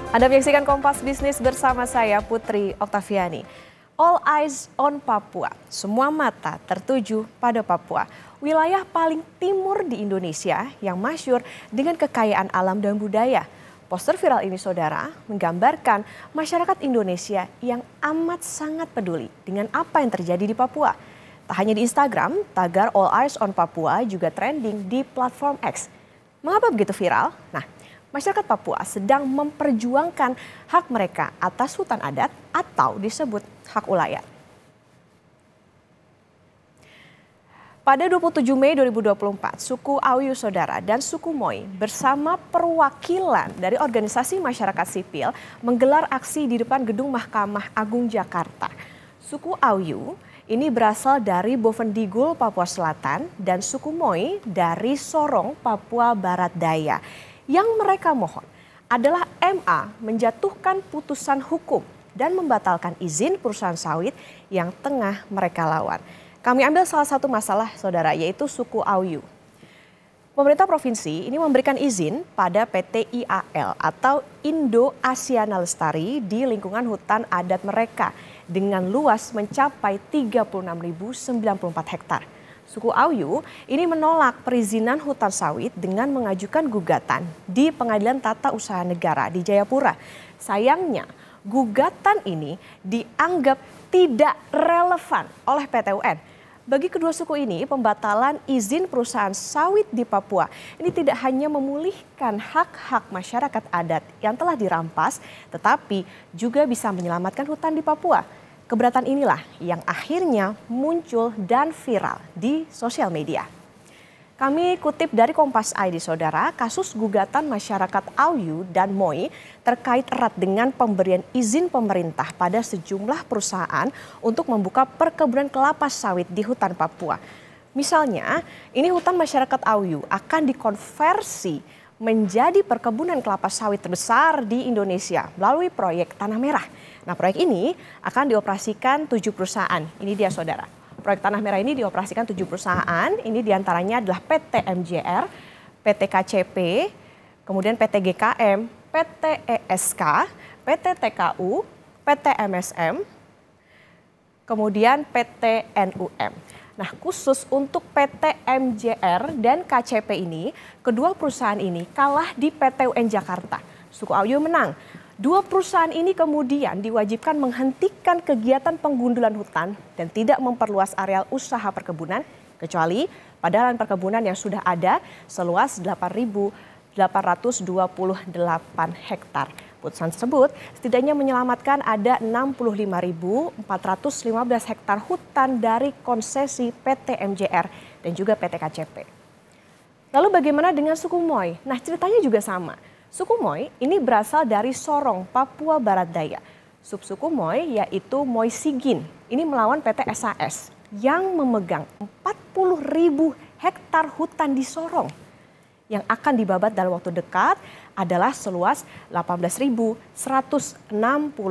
Anda menyaksikan Kompas Bisnis bersama saya Putri Oktaviani. All eyes on Papua. Semua mata tertuju pada Papua. Wilayah paling timur di Indonesia yang masyhur dengan kekayaan alam dan budaya. Poster viral ini saudara menggambarkan masyarakat Indonesia yang amat sangat peduli dengan apa yang terjadi di Papua. Tak hanya di Instagram, tagar All Eyes on Papua juga trending di platform X. Mengapa begitu viral? Nah, masyarakat Papua sedang memperjuangkan hak mereka atas hutan adat atau disebut hak ulayat. Pada 27 Mei 2024, suku Auyu Saudara dan suku Moi bersama perwakilan dari organisasi masyarakat sipil menggelar aksi di depan gedung Mahkamah Agung Jakarta. Suku Auyu ini berasal dari Bovendigul, Papua Selatan dan suku Moi dari Sorong, Papua Barat Daya. Yang mereka mohon adalah MA menjatuhkan putusan hukum dan membatalkan izin perusahaan sawit yang tengah mereka lawan. Kami ambil salah satu masalah saudara, yaitu suku Auyu. Pemerintah provinsi ini memberikan izin pada PT IAL atau Indo Asiana Lestari di lingkungan hutan adat mereka dengan luas mencapai 36.094 hektar. Suku Auyu ini menolak perizinan hutan sawit dengan mengajukan gugatan di Pengadilan Tata Usaha Negara di Jayapura. Sayangnya, gugatan ini dianggap tidak relevan oleh PT UN. Bagi kedua suku ini, pembatalan izin perusahaan sawit di Papua ini tidak hanya memulihkan hak-hak masyarakat adat yang telah dirampas, tetapi juga bisa menyelamatkan hutan di Papua. Keberatan inilah yang akhirnya muncul dan viral di sosial media. Kami kutip dari Kompas ID saudara, kasus gugatan masyarakat Auyu dan Moi terkait erat dengan pemberian izin pemerintah pada sejumlah perusahaan untuk membuka perkebunan kelapa sawit di hutan Papua. Misalnya, ini hutan masyarakat Auyu akan dikonversi menjadi perkebunan kelapa sawit terbesar di Indonesia melalui proyek Tanah Merah. Nah, proyek ini akan dioperasikan 7 perusahaan. Ini dia saudara. Proyek Tanah Merah ini dioperasikan 7 perusahaan. Ini diantaranya adalah PT MJR, PT KCP, kemudian PT GKM, PT ESK, PT TKU, PT MSM, kemudian PT NUM. Nah, khusus untuk PT MJR dan KCP ini, kedua perusahaan ini kalah di PT UN Jakarta. Suku Auyu menang. Dua perusahaan ini kemudian diwajibkan menghentikan kegiatan penggundulan hutan dan tidak memperluas areal usaha perkebunan, kecuali pada lahan perkebunan yang sudah ada seluas 8.828 hektar. Putusan tersebut setidaknya menyelamatkan ada 65.415 hektar hutan dari konsesi PT MJR dan juga PT KCP. Lalu bagaimana dengan suku Moi? Nah, ceritanya juga sama. Suku Moi ini berasal dari Sorong, Papua Barat Daya. Subsuku Moi yaitu Moi Sigin. Ini melawan PT SAS yang memegang 40.000 hektar hutan di Sorong. Yang akan dibabat dalam waktu dekat adalah seluas 18.160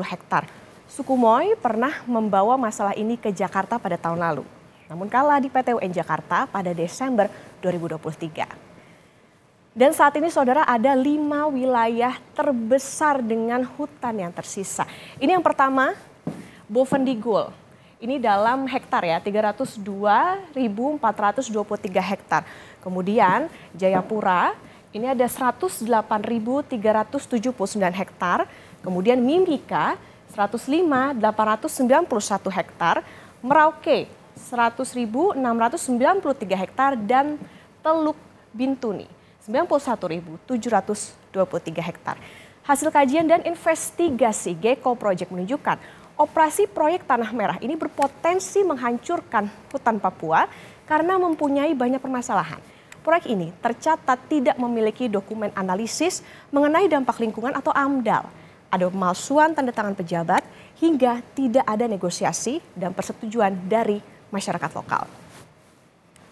hektar. Suku Moi pernah membawa masalah ini ke Jakarta pada tahun lalu. Namun kalah di PT UN Jakarta pada Desember 2023. Dan saat ini saudara ada 5 wilayah terbesar dengan hutan yang tersisa. Ini yang pertama, Bovendigul. Ini dalam hektar ya, 302.423 hektar. Kemudian Jayapura, ini ada 108.379 hektar. Kemudian Mimika, 105.891 hektar. Merauke, 100.693 hektar. Dan Teluk Bintuni, 91.723 hektar. Hasil kajian dan investigasi Gecko Project menunjukkan operasi proyek Tanah Merah ini berpotensi menghancurkan hutan Papua karena mempunyai banyak permasalahan. Proyek ini tercatat tidak memiliki dokumen analisis mengenai dampak lingkungan atau AMDAL. Ada pemalsuan tanda tangan pejabat hingga tidak ada negosiasi dan persetujuan dari masyarakat lokal.